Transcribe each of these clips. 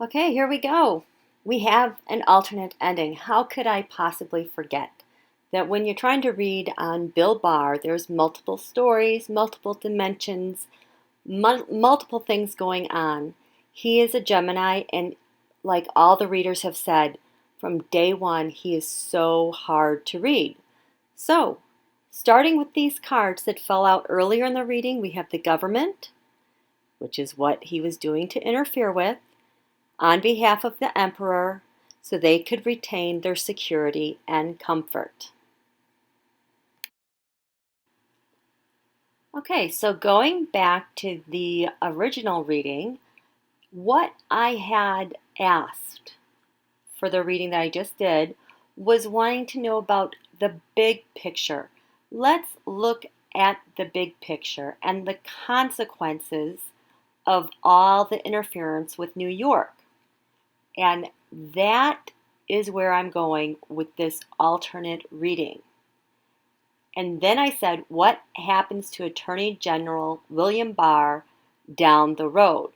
Okay, here we go. We have an alternate ending. How could I possibly forget that when you're trying to read on Bill Barr, there's multiple stories, multiple dimensions, multiple things going on. He is a Gemini, and like all the readers have said, from day one, he is so hard to read. So, starting with these cards that fell out earlier in the reading, we have the government, which is what he was doing to interfere with on behalf of the emperor so they could retain their security and comfort. Okay, so going back to the original reading, what I had asked for the reading that I just did was wanting to know about the big picture. Let's look at the big picture and the consequences of all the interference with New York. And that is where I'm going with this alternate reading. And then I said, what happens to Attorney General William Barr down the road?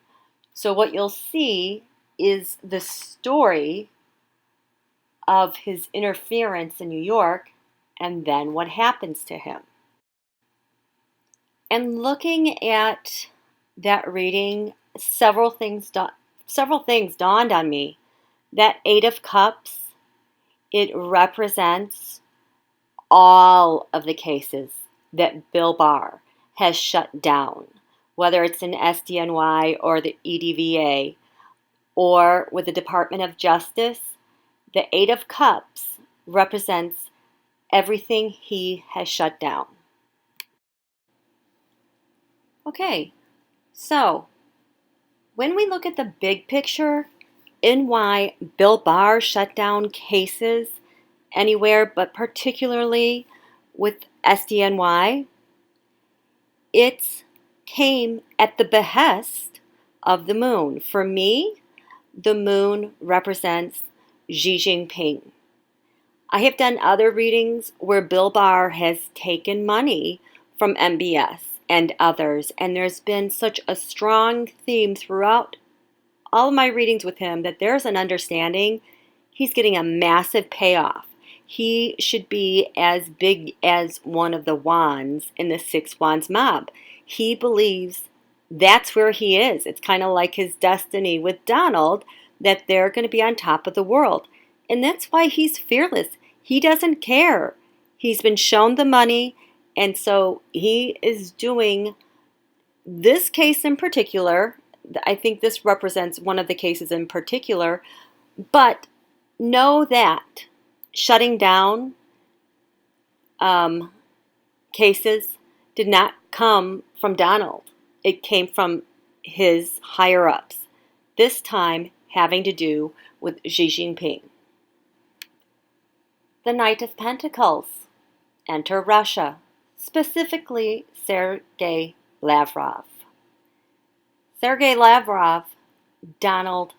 So what you'll see is the story of his interference in New York and then what happens to him. And looking at that reading, several things dawned on me. That Eight of Cups, it represents all of the cases that Bill Barr has shut down, whether it's in SDNY or the EDVA or with the Department of Justice. The Eight of Cups represents everything he has shut down. Okay, so when we look at the big picture in why Bill Barr shut down cases anywhere, but particularly with SDNY, it came at the behest of the moon. For me, the moon represents Xi Jinping. I have done other readings where Bill Barr has taken money from MBS and others, and there's been such a strong theme throughout all of my readings with him that there's an understanding he's getting a massive payoff. He should be as big as one of the wands in the Six Wands mob. He believes that's where he is. It's kind of like his destiny with Donald, that they're going to be on top of the world. And that's why he's fearless. He doesn't care. He's been shown the money, and so he is doing this case in particular. I think this represents one of the cases in particular, but know that shutting down cases did not come from Donald. It came from his higher-ups, this time having to do with Xi Jinping. The Knight of Pentacles. Enter Russia, specifically Sergei Lavrov. Sergei Lavrov, Donald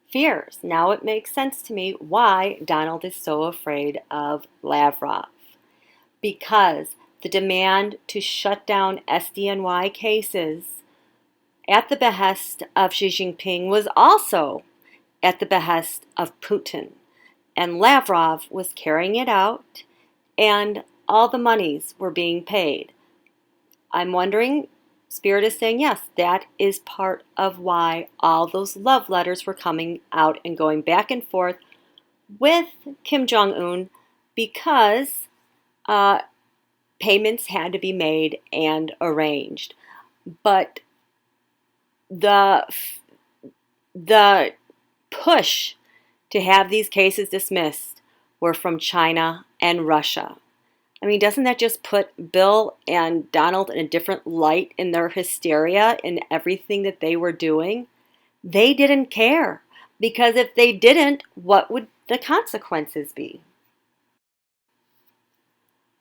fears. Now it makes sense to me why Donald is so afraid of Lavrov. Because the demand to shut down SDNY cases at the behest of Xi Jinping was also at the behest of Putin. And Lavrov was carrying it out, and all the monies were being paid. I'm wondering, Spirit is saying yes, that is part of why all those love letters were coming out and going back and forth with Kim Jong-un, because payments had to be made and arranged. But the push to have these cases dismissed were from China and Russia. I mean, doesn't that just put Bill and Donald in a different light in their hysteria in everything that they were doing? They didn't care, because if they didn't, what would the consequences be?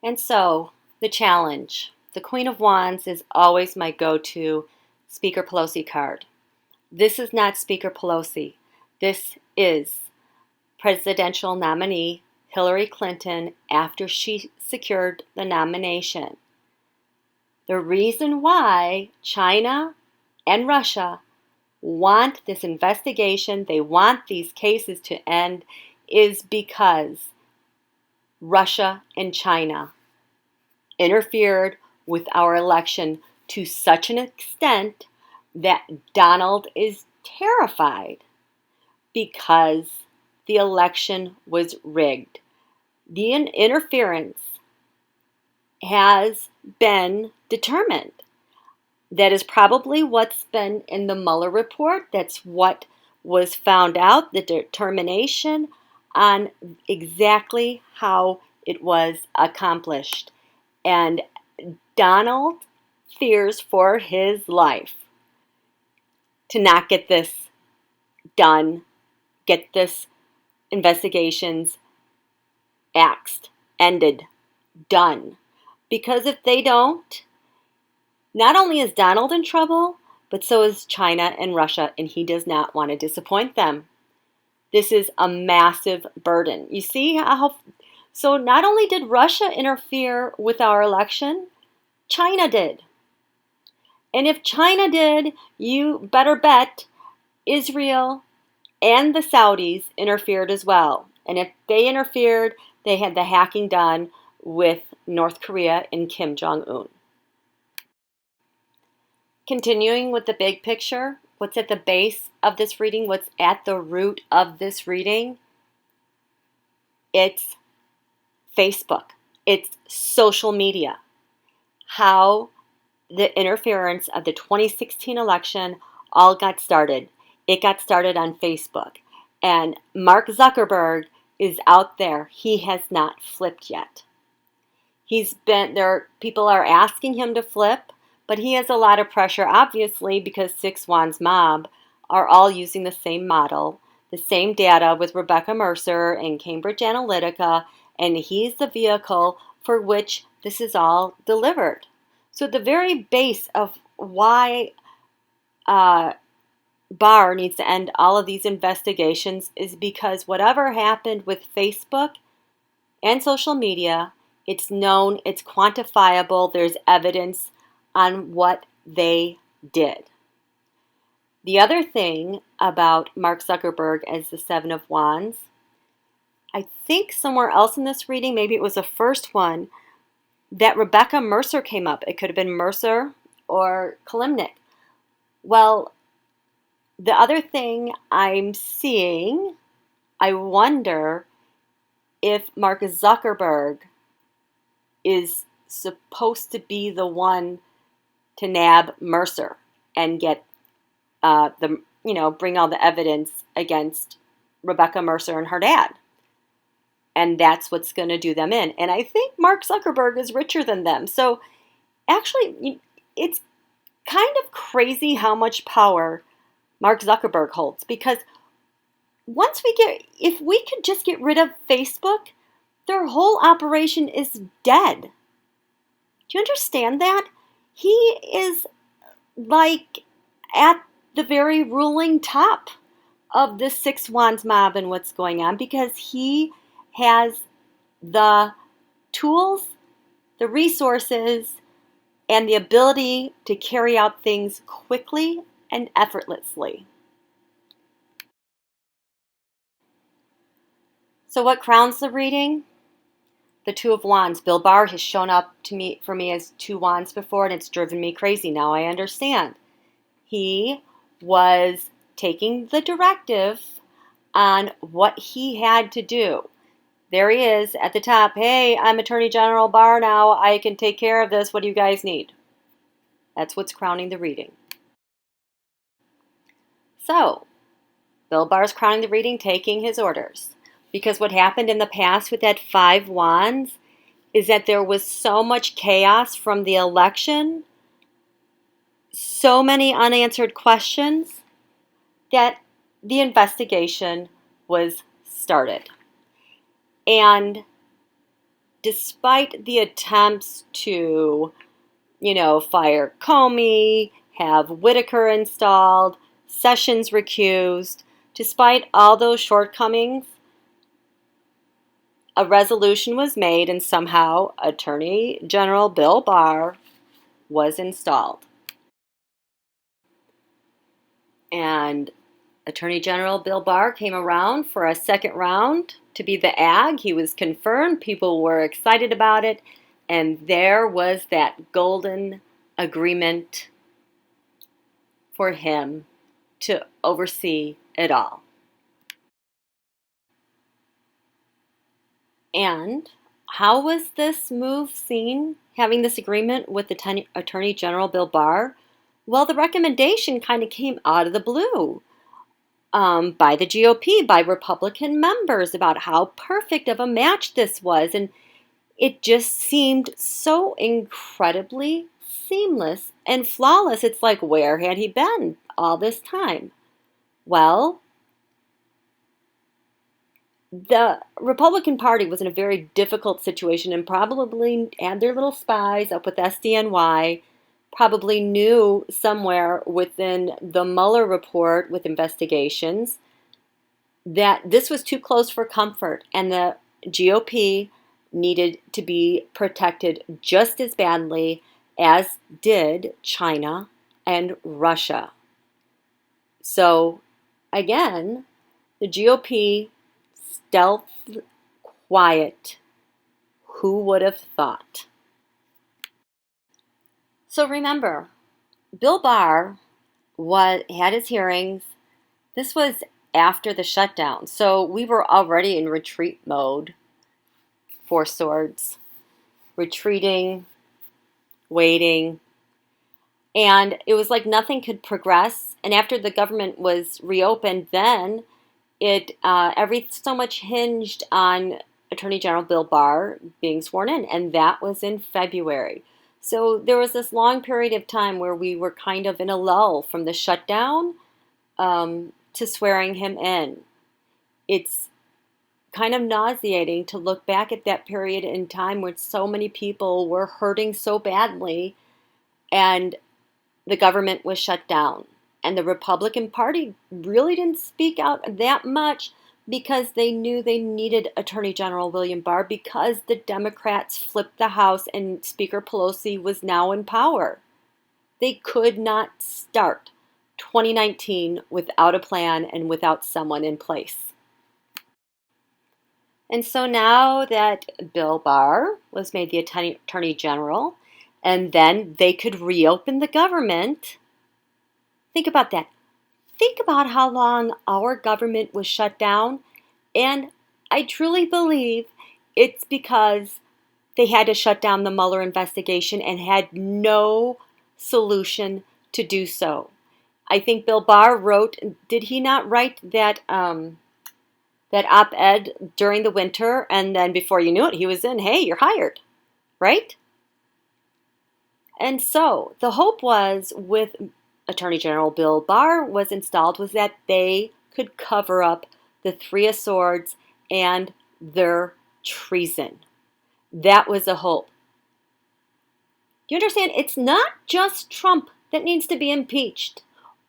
And so, the challenge. The Queen of Wands is always my go-to Speaker Pelosi card. This is not Speaker Pelosi. This is presidential nominee Hillary Clinton after she secured the nomination. The reason why China and Russia want this investigation, they want these cases to end, is because Russia and China interfered with our election to such an extent that Donald is terrified because the election was rigged. The interference has been determined. That is probably what's been in the Mueller report. That's what was found out, the determination on exactly how it was accomplished. And Donald fears for his life to not get this done, get this investigations axed, ended, done. Because if they don't, not only is Donald in trouble, but so is China and Russia, and he does not want to disappoint them. This is a massive burden. You see how, so not only did Russia interfere with our election, China did. And if China did, you better bet Israel and the Saudis interfered as well. And if they interfered, they had the hacking done with North Korea and Kim Jong-un. Continuing with the big picture, what's at the base of this reading, what's at the root of this reading? It's Facebook. It's social media. How the interference of the 2016 election all got started. It got started on Facebook. And Mark Zuckerberg is out there. He has not flipped yet. He's been there. People are asking him to flip, but he has a lot of pressure, obviously, because Six Wands Mob are all using the same model, the same data with Rebecca Mercer and Cambridge Analytica, and he's the vehicle for which this is all delivered. So the very base of why Barr needs to end all of these investigations is because whatever happened with Facebook and social media, it's known, it's quantifiable, there's evidence on what they did. The other thing about Mark Zuckerberg as the Seven of Wands, I think somewhere else in this reading, maybe it was the first one, that Rebecca Mercer came up. It could have been Mercer or Kalimnik. Well, the other thing I'm seeing, I wonder if Mark Zuckerberg is supposed to be the one to nab Mercer and get bring all the evidence against Rebecca Mercer and her dad. And that's what's going to do them in. And I think Mark Zuckerberg is richer than them. So actually, it's kind of crazy how much power Mark Zuckerberg holds. Because if we could just get rid of Facebook, their whole operation is dead. Do you understand that? He is like at the very ruling top of the Six Wands Mob and what's going on, because he has the tools, the resources, and the ability to carry out things quickly and effortlessly. So what crowns the reading? The Two of Wands. Bill Barr has shown up for me as two wands before, and it's driven me crazy. Now I understand. He was taking the directive on what he had to do. There he is at the top. Hey, I'm Attorney General Barr now. I can take care of this. What do you guys need? That's what's crowning the reading. So, Bill Barr's crowning the reading, taking his orders. Because what happened in the past with that Five Wands is that there was so much chaos from the election, so many unanswered questions, that the investigation was started. And despite the attempts to, fire Comey, have Whitaker installed, Sessions recused, despite all those shortcomings, a resolution was made and somehow Attorney General Bill Barr was installed. And Attorney General Bill Barr came around for a second round to be the ag. He was confirmed. People were excited about it. And there was that golden agreement for him to oversee it all. And how was this move seen, having this agreement with the Attorney General Bill Barr? Well, the recommendation kind of came out of the blue by the GOP, by Republican members, about how perfect of a match this was. And it just seemed so incredibly seamless and flawless. It's like, where had he been all this time? Well, the Republican Party was in a very difficult situation and probably had their little spies up with SDNY, probably knew somewhere within the Mueller report with investigations that this was too close for comfort and the GOP needed to be protected just as badly as did China and Russia. So, again, the GOP stealth, quiet. Who would have thought? So remember, Bill Barr had his hearings. This was after the shutdown. So we were already in retreat mode. Four Swords. Retreating, waiting. And it was like nothing could progress. And after the government was reopened, then so much hinged on Attorney General Bill Barr being sworn in, and that was in February. So there was this long period of time where we were kind of in a lull from the shutdown to swearing him in. It's kind of nauseating to look back at that period in time when so many people were hurting so badly and the government was shut down. And the Republican Party really didn't speak out that much because they knew they needed Attorney General William Barr because the Democrats flipped the House and Speaker Pelosi was now in power. They could not start 2019 without a plan and without someone in place. And so now that Bill Barr was made the Attorney General, and then they could reopen the government. Think about that. Think about how long our government was shut down. And I truly believe it's because they had to shut down the Mueller investigation and had no solution to do so. I think Bill Barr wrote, did he not write that op-ed during the winter? And then before you knew it, he was in, hey, you're hired, right? And so the hope was with Attorney General Bill Barr was installed was that they could cover up the Three of Swords and their treason. That was a hope. You understand? It's not just Trump that needs to be impeached,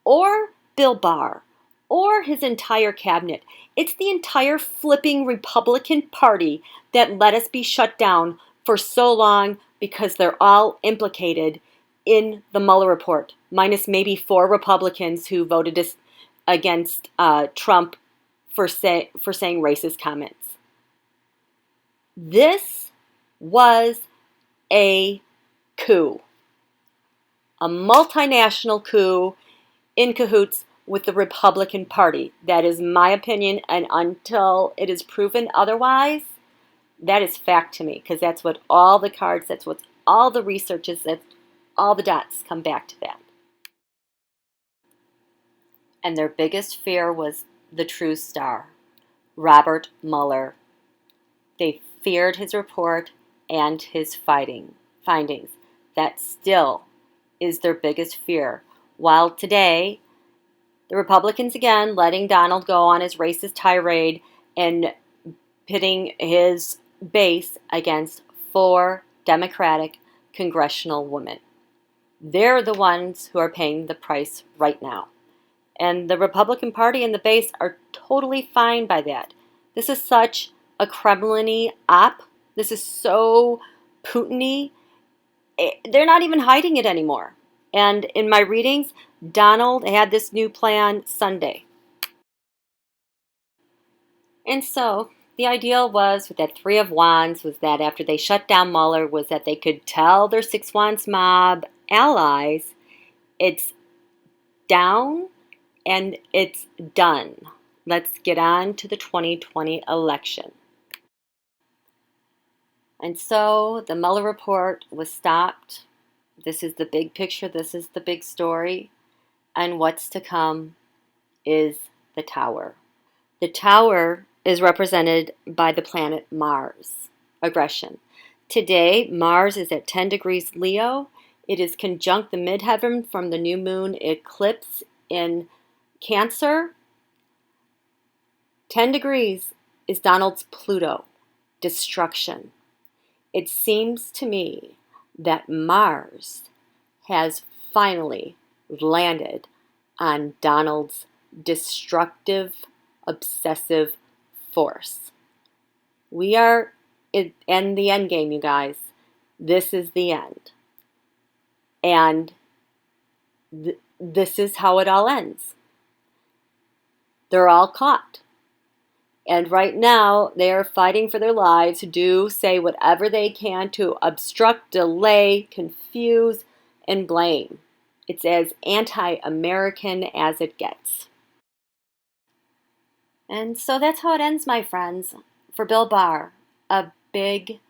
or Bill Barr, or his entire cabinet. It's the entire flipping Republican Party that let us be shut down for so long because they're all implicated in the Mueller report, minus maybe 4 Republicans who voted against Trump for saying racist comments. This was a coup, a multinational coup in cahoots with the Republican Party. That is my opinion, and until it is proven otherwise, that is fact to me, because that's what all the cards, that's what all the research is, that all the dots come back to that. And their biggest fear was the true star, Robert Mueller. They feared his report and his findings. That still is their biggest fear. While today, the Republicans again letting Donald go on his racist tirade and pitting his base against 4 Democratic congressional women. They're the ones who are paying the price right now. And the Republican Party and the base are totally fine by that. This is such a Kremlin-y op. This is so Putin-y. They're not even hiding it anymore. And in my readings, Donald had this new plan Sunday. And so the ideal was with that Three of Wands was that after they shut down Mueller was that they could tell their Six Wands mob allies it's down and it's done. Let's get on to the 2020 election. And so the Mueller report was stopped. This is the big picture. This is the big story. And what's to come is the Tower. The Tower is represented by the planet Mars, aggression. Today, Mars is at 10 degrees Leo. It is conjunct the midheaven from the new moon eclipse in Cancer. 10 degrees is Donald's Pluto, destruction. It seems to me that Mars has finally landed on Donald's destructive, obsessive force. We are in the end game, you guys. This is the end. And this is how it all ends. They're all caught. And right now, they are fighting for their lives to say whatever they can to obstruct, delay, confuse, and blame. It's as anti-American as it gets. And so that's how it ends, my friends. For Bill Barr, a big,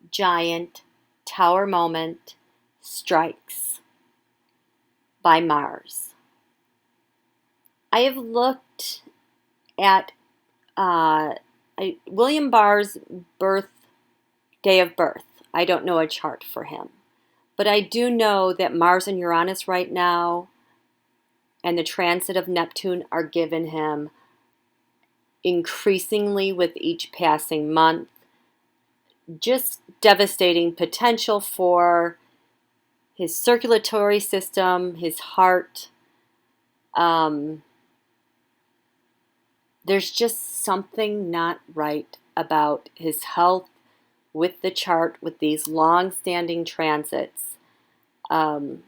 giant tower moment strikes by Mars. I have looked at William Barr's day of birth. I don't know a chart for him. But I do know that Mars and Uranus right now and the transit of Neptune are given him increasingly with each passing month. Just devastating potential for his circulatory system, his heart. There's just something not right about his health with the chart, with these long-standing transits. And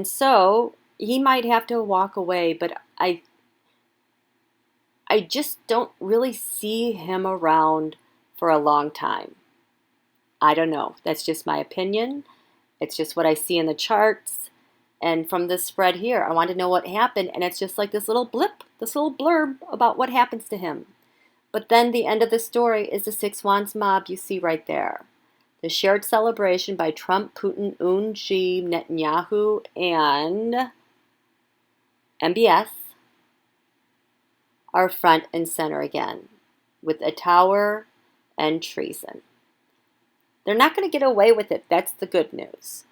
so he might have to walk away, but I just don't really see him around for a long time. I don't know. That's just my opinion. It's just what I see in the charts. And from this spread here, I want to know what happened. And it's just like this little blip, this little blurb about what happens to him. But then the end of the story is the Six Wands mob you see right there. The shared celebration by Trump, Putin, Un, Xi, Netanyahu, and MBS are front and center again with a tower and treason. They're not going to get away with it. That's the good news.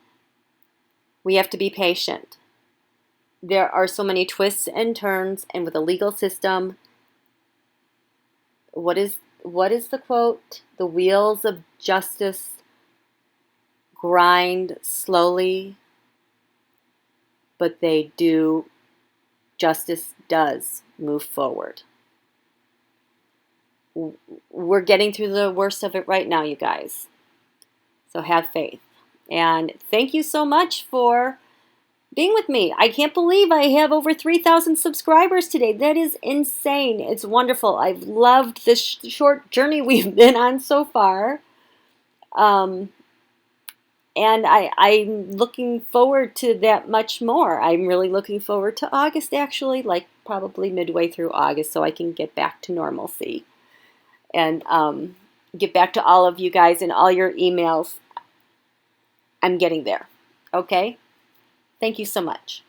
We have to be patient. There are so many twists and turns, and with the legal system, what is the quote? The wheels of justice grind slowly, but they do. Justice does move forward. We're getting through the worst of it right now, you guys. So have faith. And thank you so much for being with me. I can't believe I have over 3,000 subscribers today. That is insane. It's wonderful. I've loved this short journey we've been on so far. And I'm looking forward to that much more. I'm really looking forward to August, actually, like probably midway through August, so I can get back to normalcy and get back to all of you guys and all your emails. I'm getting there. Okay? Thank you so much.